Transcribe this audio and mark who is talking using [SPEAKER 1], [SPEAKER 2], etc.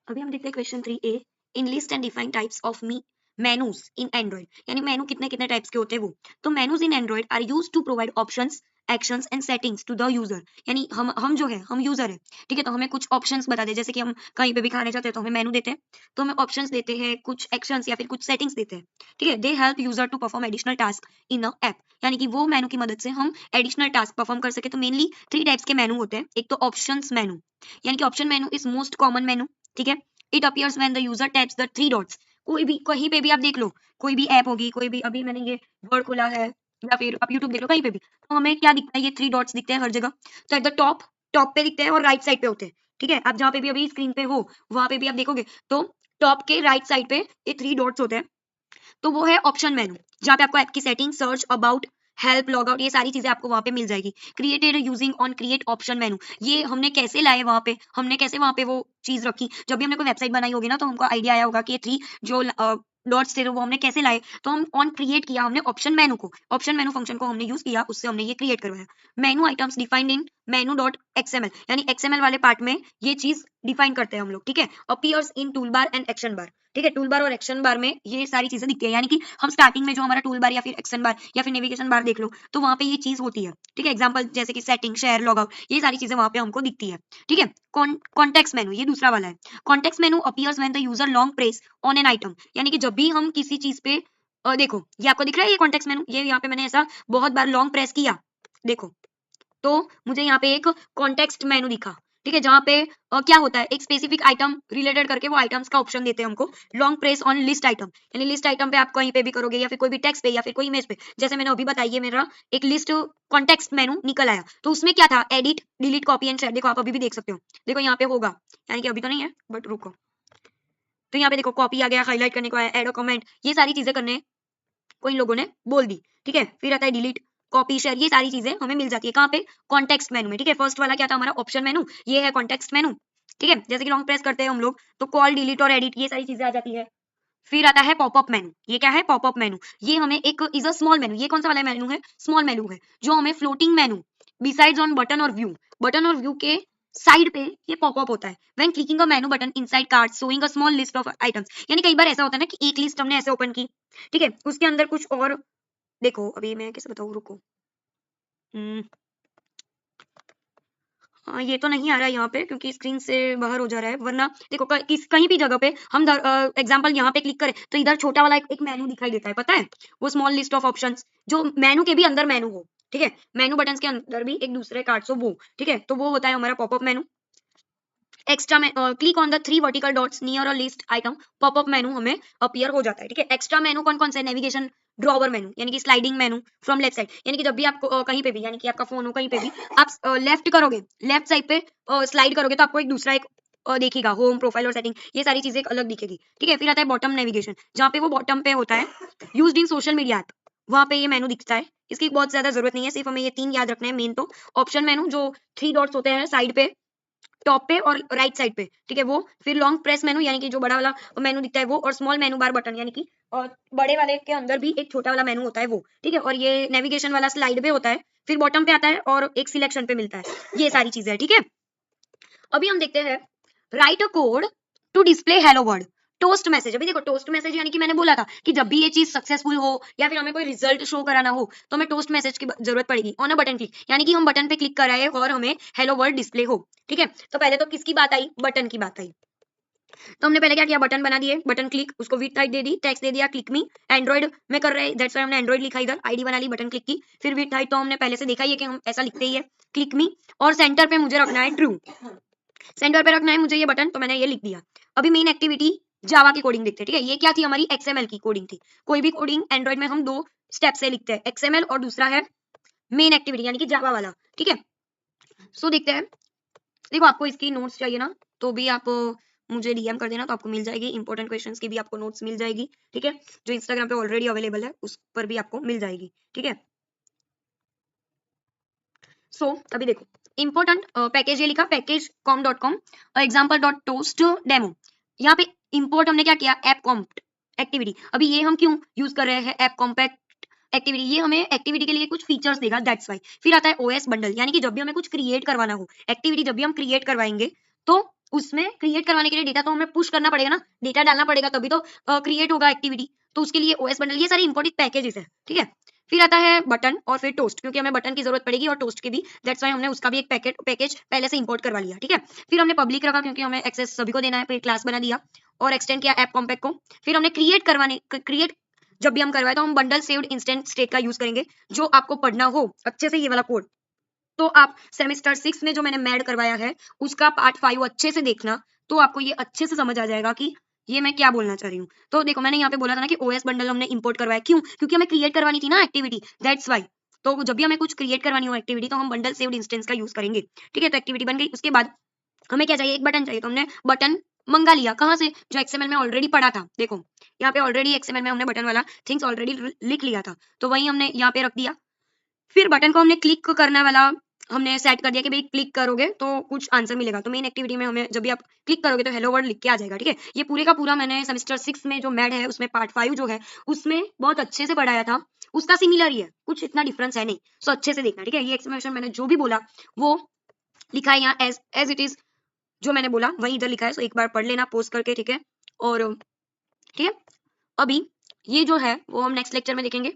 [SPEAKER 1] अभी हम देखते हैं question 3A in list and define types of me menus in Android, यानी मेनू कितने कितने टाइप्स के होते हैं वो। तो menus in Android are use to provide options actions and settings to the user, यानी हम जो है हम यूजर है, ठीक है। तो हमें कुछ ऑप्शंस बता दे, जैसे कि हम कहीं पे भी खाने जाते हैं तो हमें मेनू देते हैं, तो हमें ऑप्शंस देते हैं, कुछ एक्शंस या फिर कुछ सेटिंग्स देते हैं, ठीक है। They help user to perform additional task in a app, यानी कि वो मेनू की मदद से हम एडिशनल टास्क परफॉर्म कर सके। तो मेनली 3 टाइप्स के मेनू होते हैं। एक तो ऑप्शंस मेनू, यानी कि option menu is most common मेनू, ठीक है। It appears when the user taps the 3 dots. कोई भी कहीं पे भी आप देख लो, कोई भी ऐप होगी, कोई भी, अभी मैंने ये वर्ड खोला है या फिर आप यूट्यूब देख लो, कहीं पे भी, तो हमें क्या दिखता है, ये 3 डॉट्स दिखते हैं हर जगह। तो एट द टॉप, टॉप पे दिखते हैं और राइट साइड पे होते हैं, ठीक है। आप जहाँ पे भी अभी स्क्रीन पे हो वहां पे भी आप देखोगे तो टॉप के राइट साइड पे ये 3 डॉट्स होते हैं, तो वो है ऑप्शन मेनू, जहाँ पे आपको ऐप की setting, search, about, help, log out, ये सारी चीजें आपको वहां पे मिल जाएगी। Created using on create option मेनू, ये हमने कैसे लाए वहां पे, हमने कैसे वहां पे वो चीज रखी, जब भी हमने कोई वेबसाइट बनाई होगी ना, तो हमको आइडिया आया होगा कि ये 3 जो डॉट्स थे वो हमने कैसे लाए, तो हम ऑन क्रिएट किया हमने ऑप्शन मेनू को, ऑप्शन मेनू फंक्शन को हमने यूज किया, उससे हमने ये क्रिएट करवाया। Menu items defined in menu dot XML, यानी एक्सएमएल वाले पार्ट में ये चीज डिफाइन करते हैं हम लोग, ठीक है। Appears in tool bar and action bar, ठीक है। टूल बार और एक्शन बार में ये सारी चीजें दिखती है, यानी कि हम स्टार्टिंग में जो हमारा टूल बार या फिर एक्शन बार या फिर नेविगेशन बार देख लो, तो वहां पे ये चीज होती है, ठीक है। एग्जांपल जैसे कि सेटिंग, शेयर, लॉग आउट, ये सारी चीजें वहां पे हमको दिखती है, ठीक है। कॉन्टेक्स्ट मेनू, ये दूसरा वाला है। Context menu appears when the user long press on an item, यानी कि जब भी हम किसी चीज पे देखो, ये आपको दिख रहा है, ये कॉन्टेक्स्ट मेनू, ये यहाँ पे मैंने ऐसा बहुत बार लॉन्ग प्रेस किया, देखो, तो मुझे यहाँ पे एक कॉन्टेक्स्ट मेनू दिखा, ठीक है। जहाँ पे क्या होता है, एक स्पेसिफिक आइटम रिलेटेड करके वो आइटम्स का ऑप्शन देते हैं हमको। Long press on list item, यानी लिस्ट आइटम पे आप कहीं पे भी करोगे या फिर कोई भी टेक्स्ट पे या फिर कोई इमेज पे, जैसे मैंने अभी बताई है, मेरा एक लिस्ट कॉन्टेक्स्ट मेनू निकल आया, तो उसमें क्या था, edit, delete, copy and share. देखो आप अभी भी देख सकते हो, देखो यहाँ पे होगा, यानी कि अभी तो नहीं है बट रुको, तो यहाँ पे देखो कॉपी आ गया, हाईलाइट करने को आया, एड अ कमेंट, ये सारी चीजें करने को इन लोगों ने बोल दी, ठीक है। फिर आता है डिलीट, कॉपी, शेयर, ये सारी चीजें हमें मिल जाती है कहाँ पे, कॉन्टेक्स्ट मेनू में, ठीक है। फर्स्ट वाला क्या था हमारा, ऑप्शन मेनू, ये है कॉन्टेक्स्ट मेनू, ठीक है। जैसे कि लॉन्ग प्रेस करते हैं हम लोग तो कॉल, डिलीट और एडिट, ये सारी चीजें आ जाती है। फिर आता है पॉपअप मेनू, ये क्या है, पॉपअप मेनू, ये हमें एक इज अ स्मॉल मेनू, ये कौन सा वाला मेनू है, स्मॉल मेनू है, जो हमें floating menu besides on button और व्यू, बटन और व्यू के साइड पे ये पॉपअप होता है। When clicking a menu button inside card showing a small list of items, यानी कई बार ऐसा होता है ना कि एक लिस्ट हमने ऐसे ओपन की, ठीक है, उसके अंदर कुछ और, देखो अभी मैं कैसे बताऊँ, रुको, हम्म, हाँ ये तो नहीं आ रहा है यहाँ पे क्योंकि स्क्रीन से बाहर हो जा रहा है, वरना देखो कहीं भी जगह पे हम एग्जांपल यहाँ पे क्लिक करें तो इधर छोटा वाला एक मेनू दिखाई देता है, पता है, वो स्मॉल लिस्ट ऑफ ऑप्शंस, जो मेनू के भी अंदर मेनू हो, ठीक है, मेनू बटन्स के अंदर भी एक दूसरे कार्ड्स हो वो, ठीक है, तो वो होता है हमारा पॉपअप मेनू। एक्स्ट्रा में click on the 3 vertical dots near a list item, popup menu हमें अपीयर हो जाता है, ठीक है। एक्स्ट्रा मेनू कौन कौन से, नेविगेशन ड्रॉवर मेनू, यानी कि sliding menu from left side, यानी कि जब भी आपको कहीं पे भी, यानी कि आपका फोन हो कहीं पे भी, आप लेफ्ट करोगे, लेफ्ट साइड पे स्लाइड करोगे तो आपको एक दूसरा एक दिखेगा, होम, प्रोफाइल और सेटिंग, ये सारी चीजें एक अलग दिखेगी, ठीक है। फिर आता है बॉटम नेविगेशन, जहाँ पे वो बॉटम पे होता है, used in social media app, वहां पे ये मेनू दिखता है। इसकी बहुत ज्यादा जरूरत नहीं है, सिर्फ हमें ये 3 याद रखना है मेन। तो ऑप्शन मेनू जो 3 डॉट्स होते हैं साइड पे, टॉप पे और राइट साइड पे, ठीक है, वो। फिर लॉन्ग प्रेस मेनू, यानी कि जो बड़ा वाला मेनू दिखता है वो, और स्मॉल मेनू बार बटन, यानी कि और बड़े वाले के अंदर भी एक छोटा वाला मेनू होता है वो, ठीक है। और ये नेविगेशन वाला स्लाइड पे होता है, फिर बॉटम पे आता है और एक सिलेक्शन पे मिलता है, ये सारी चीजें, ठीक है। अभी हम देखते हैं write a code to display hello world, toast message. अभी देखो टोस्ट मैसेज, यानी कि मैंने बोला था कि जब भी ये चीज सक्सेसफुल हो या फिर हमें कोई रिजल्ट शो कराना हो तो हमें टोस्ट मैसेज की जरूरत पड़ेगी ऑन अ बटन क्लिक, यानी कि हम बटन पे क्लिक कराए और हमें हेलो वर्ल्ड डिस्प्ले हो, ठीक है। तो पहले तो किसकी बात आई, बटन की बात आई, तो हमने पहले क्या किया, बटन बना दिए, बटन क्लिक, उसको विड्थ हाइट दे दी, टेक्स्ट दे दिया क्लिक मी, एंड्रॉइड में कर रहे हैं दैट्स व्हाई हमने एंड्रॉइड लिखा, इधर आईडी बना ली, बटन क्लिक की, फिर विड्थ हाइट तो हमने पहले से देखा ही है कि हम ऐसा लिखते ही है, क्लिक मी, और सेंटर पे मुझे रखना है ट्रू, सेंटर पे रखना है मुझे ये बटन, तो मैंने ये लिख दिया। अभी मेन एक्टिविटी जावा की कोडिंग देखते हैं, ठीक है। ये क्या थी, हमारी एक्सएमएल की कोडिंग थी। कोई भी कोडिंग एंड्रॉइड में हम 2 स्टेप से लिखते हैं, एक्सएमएल और दूसरा है मेन एक्टिविटी, यानी कि जावा वाला, ठीक है। सो देखते हैं, देखो आपको इसकी नोट्स चाहिए ना, तो भी आप मुझे डीएम कर देना, तो आपको मिल जाएगी, इंपॉर्टेंट क्वेश्चंस की भी आपको नोट्स मिल जाएगी, ठीक है, जो इंस्टाग्राम पे ऑलरेडी अवेलेबल है उस पर भी आपको मिल जाएगी, ठीक है। सो अभी देखो इंपॉर्टेंट पैकेज, ये लिखा package com.com example dot toast demo, यहाँ पे इंपोर्ट हमने क्या किया, ऐप कॉम्प एक्टिविटी। अभी ये हम क्यों यूज कर रहे हैं ऐप कॉम्पैक्ट एक्टिविटी, ये हमें एक्टिविटी के लिए कुछ फीचर्स देगा, दैट्स वाई। फिर आता है ओएस बंडल, यानी कि जब भी हमें कुछ क्रिएट करवाना हो, एक्टिविटी जब भी हम क्रिएट करवाएंगे तो उसमें क्रिएट करवाने के लिए डेटा तो हमें पुश करना पड़ेगा ना, डेटा डालना पड़ेगा तभी तो क्रिएट होगा एक्टिविटी। तो उसके लिए ओएस बंडल, ये सारे इंपॉर्टेंट पैकेजेस है, ठीक है। फिर आता है बटन और फिर टोस्ट, क्योंकि हमें बटन की जरूरत पड़ेगी और टोस्ट की भी, दैट्स वाई हमने उसका भी एक पैकेज पहले से इंपोर्ट करवा लिया, ठीक है। फिर हमने पब्लिक रखा क्योंकि हमें एक्सेस सभी को देना है, फिर क्लास बना दिया और एक्सटेंड किया ऐप कॉम्पैक्ट को। फिर हमने क्रिएट जब भी हम करवाए तो हम बंडल सेव्ड इंस्टेंट स्टेट का यूज करेंगे। जो आपको पढ़ना हो अच्छे से ये वाला कोड, तो आप सेमेस्टर 6 में जो मैंने मैड करवाया है उसका पार्ट 5 अच्छे से देखना, तो आपको ये अच्छे से समझ आ जाएगा कि ये मैं क्या बोलना चाह रही हूँ। तो देखो मैंने यहाँ पे बोला था ना कि ओएस बंडल हमने इंपोर्ट करवाया, क्यों? क्योंकि हमें क्रिएट करवानी थी ना एक्टिविटी, दैट्स वाई। तो जब भी हमें कुछ क्रिएट करवानी हो एक्टिविटी तो हम बंडल सेव्ड इंस्टेंस का यूज करेंगे, ठीक है। तो एक्टिविटी बन गई, उसके बाद हमें क्या चाहिए, एक बटन चाहिए। तो हमने बटन मंगा लिया कहाँ से, जो एक्सएमएल में ऑलरेडी पढ़ा था। देखो यहाँ पे ऑलरेडी एक्सएमएल में हमने बटन वाला थिंग्स ऑलरेडी लिख लिया था, तो वही हमने यहाँ पे रख दिया। फिर बटन को हमने क्लिक करने वाला हमने सेट कर दिया कि भाई क्लिक करोगे तो कुछ आंसर मिलेगा। तो मेन एक्टिविटी में हमें जब भी आप क्लिक करोगे तो हेलो वर्ल्ड लिख के आ जाएगा, ठीक है। ये पूरे का पूरा मैंने सेमेस्टर 6 में जो मैड है उसमें पार्ट 5 जो है उसमें बहुत अच्छे से पढ़ाया था, उसका सिमिलर ही है, कुछ इतना डिफरेंस है नहीं। सो अच्छे से देखना, ठीक है। ये एक्सप्लेनेशन मैंने जो भी बोला वो लिखा है यहाँ एज इट इज, जो मैंने बोला वही इधर लिखा है। सो एक बार पढ़ लेना पोस्ट करके, ठीक है। और ठीक है, अभी ये जो है वो हम नेक्स्ट लेक्चर में देखेंगे।